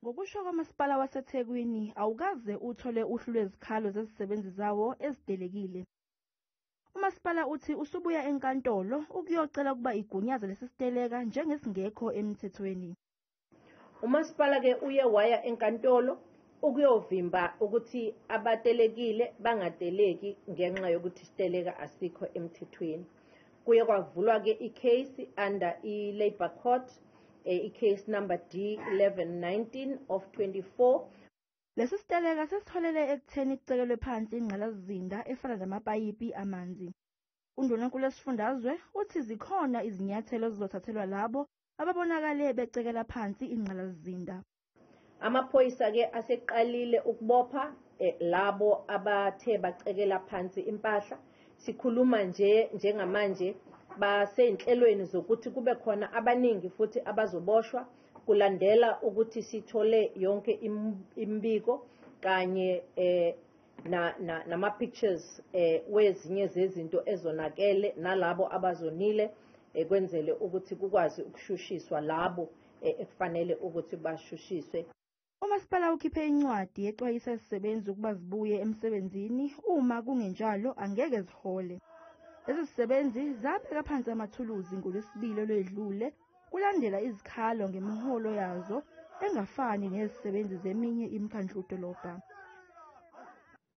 Ngokusho kwamasipala waseThekwini awukaze uthole uhlu lwezikhalo zezisebenzi zawo ezitelekile. Umasipala uthi usubuya enkantolo ukuyocela ukuba igunyaze lesisiteleka njengesingekho emthethweni. Umasipala ke uye waya enkantolo ukuyovimba ukuthi abatelekile bangateleki ngenxa yokuthi isiteleka asikho emthethweni. Kuye kwavulwa ke icase under i-Labour Court, icase number D1119 of 24. Lesi siteleka sesitholele ekutheni kucekelwe phansi ingqalasizinda efana namapayipi amanzi. uNdunankulu esifundazwe uthi zikhona izinyathelo ezizothathelwa labo ababonakale becekela phansi ingqalasizinda. Amaphoyisa ke aseqalile ukubopha labo abathe bacekela phansi impahla. Sikhuluma njengamanje basenhlelweni zokuthi kube khona abaningi futhi abazoboshwa kulandela ukuthi sithole yonke imbiko kanye nama pictures wezinye zezinto ezonakele nalabo abazonile kwenzele ukuthi kukwazi ukushushiswa labo ekufanele ukuthi bashushiswe. Umasipala ukhiphe incwadi exwayisa izisebenzi ukuba zibuye emsebenzini uma kungenjalo angeke zihole. Lezi zisebenzi zabeka phansi amathuluzi ngoLwesibili olwedlule kulandela izikhalo ngemiholo yazo engafani nezisebenzi zeminye imikhandlu dolobha.